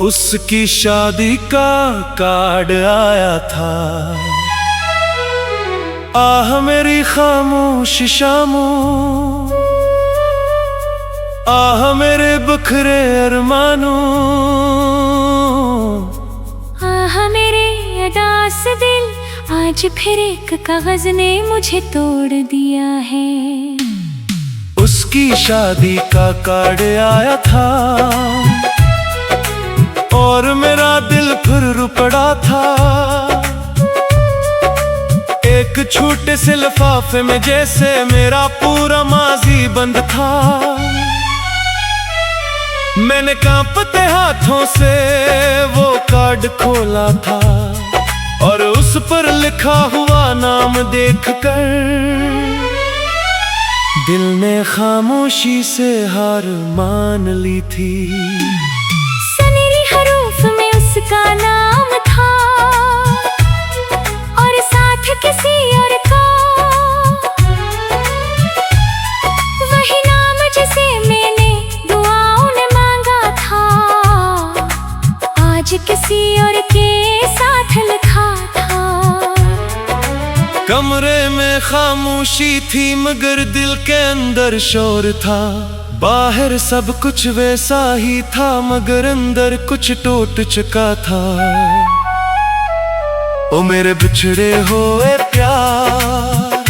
उसकी शादी का कार्ड आया था। आह मेरी खामोश शामों, आह मेरे बखरे अरमानों, आह मेरे अदास दिल, आज फिर एक कागज ने मुझे तोड़ दिया है। उसकी शादी का कार्ड आया था और मेरा दिल फिर पड़ा था। एक छोटे से लिफाफे में जैसे मेरा पूरा माजी बंद था। मैंने कांपते हाथों से वो कार्ड खोला था और उस पर लिखा हुआ नाम देखकर दिल ने खामोशी से हार मान ली थी। सुनहरी हरूफ में उसका नाम था और साथ किसी और का, वही नाम जिसे मैंने दुआओं में मांगा था, आज किसी और के साथ लिखा था। कमरे में खामोशी थी मगर दिल के अंदर शोर था। बाहर सब कुछ वैसा ही था मगर अंदर कुछ टूट चुका था। ओ मेरे बिछड़े हुए प्यार,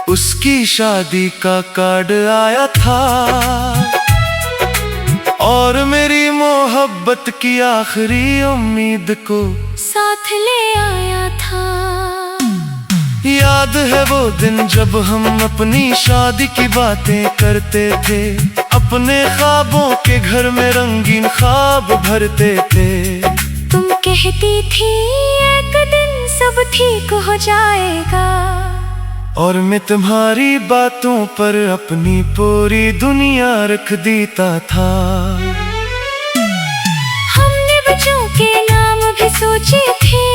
उसकी शादी का कार्ड आया था और मेरी मोहब्बत की आखिरी उम्मीद को साथ ले आया था। याद है वो दिन जब हम अपनी शादी की बातें करते थे, अपने ख्वाबों के घर में रंगीन ख्वाब भरते थे। तुम कहती थी एक दिन सब ठीक हो जाएगा और मैं तुम्हारी बातों पर अपनी पूरी दुनिया रख देता था। हमने बच्चों के नाम भी सोचे थे,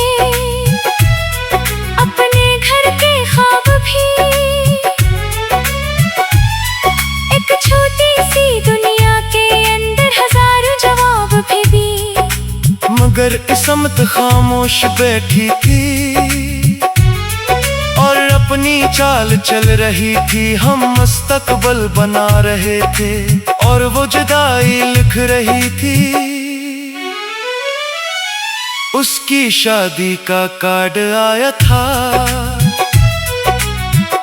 अपने घर के ख्वाब भी, एक छोटी सी दुनिया के अंदर हजारों जवाब भी। मगर किस्मत खामोश बैठी थी और अपनी चाल चल रही थी। हम मुस्तकबल बना रहे थे और वो जुदाई लिख रही थी। उसकी शादी का कार्ड आया था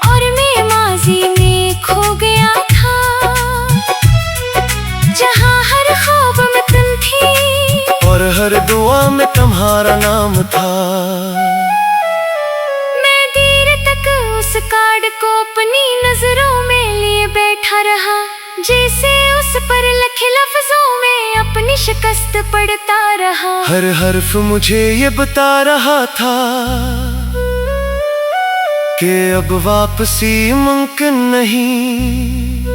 और मैं माजी में खो गया था, जहां हर ख्वाब में तुम थी और हर दुआ में तुम्हारा नाम था। मैं देर तक उस कार्ड को अपनी नजरों में लिए बैठा रहा, जैसे उस पर लिखे लफ्जों में अपनी शिकस्त पढ़ता रहा। हर हर्फ मुझे ये बता रहा था कि अब वापसी मुमकिन नहीं।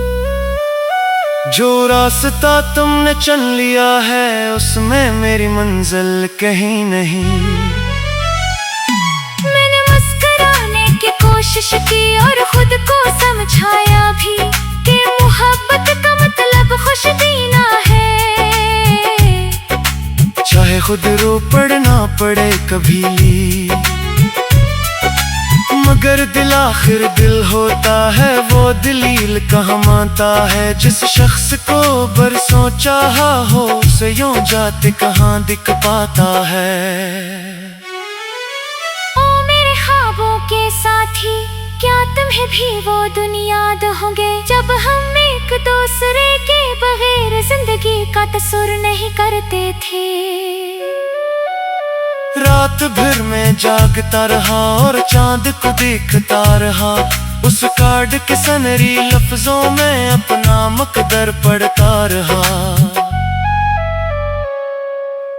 जो रास्ता तुमने चुन लिया है उसमें मेरी मंजिल कहीं नहीं। मैंने मुस्कुराने की कोशिश की और खुद को समझाया भी कि मोहब्बत का मतलब खुश जीना है। चाहे खुद रो पड़ना पड़े कभी, मगर दिल आखिर दिल होता है। वो दलील कहाँ मानता है, जिस शख्स को बरसों चाहा हो उसे यूं जाते कहाँ दिख पाता है। ओ मेरे ख्वाबों के साथी, क्या तुम्हें भी वो दिन याद होंगे जब हम एक दूसरे के बगैर जिंदगी का तस्वुर नहीं करते थे। रात भर मैं जागता रहा और चांद को देखता रहा। उस कार्ड के सुनहरी लफ्जों में अपना मकदर पढ़ता रहा।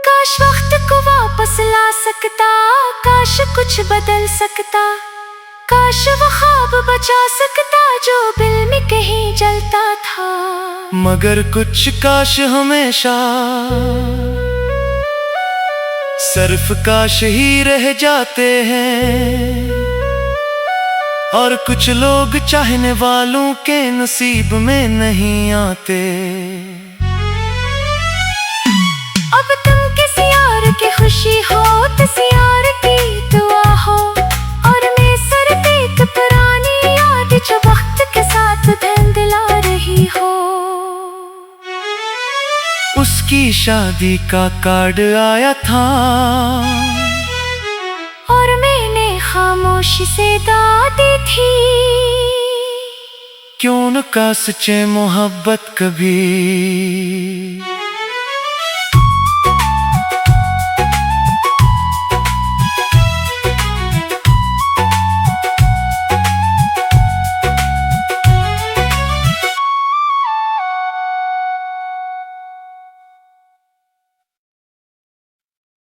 काश वक्त को वापस ला सकता, काश कुछ बदल सकता, काश वो ख्वाब बचा सकता जो दिल में कहीं जलता था। मगर कुछ काश हमेशा सिर्फ काश ही रह जाते हैं और कुछ लोग चाहने वालों के नसीब में नहीं आते। अब तुम किसी और की खुशी हो, किसी और की दुआ हो, और मैं सर पे एक पुरानी याद जो वक्त के साथ धुंधला रही हो। उसकी शादी का कार्ड आया था और मैंने खामोशी से दादी थी। क्यों न का सच्चे मोहब्बत कभी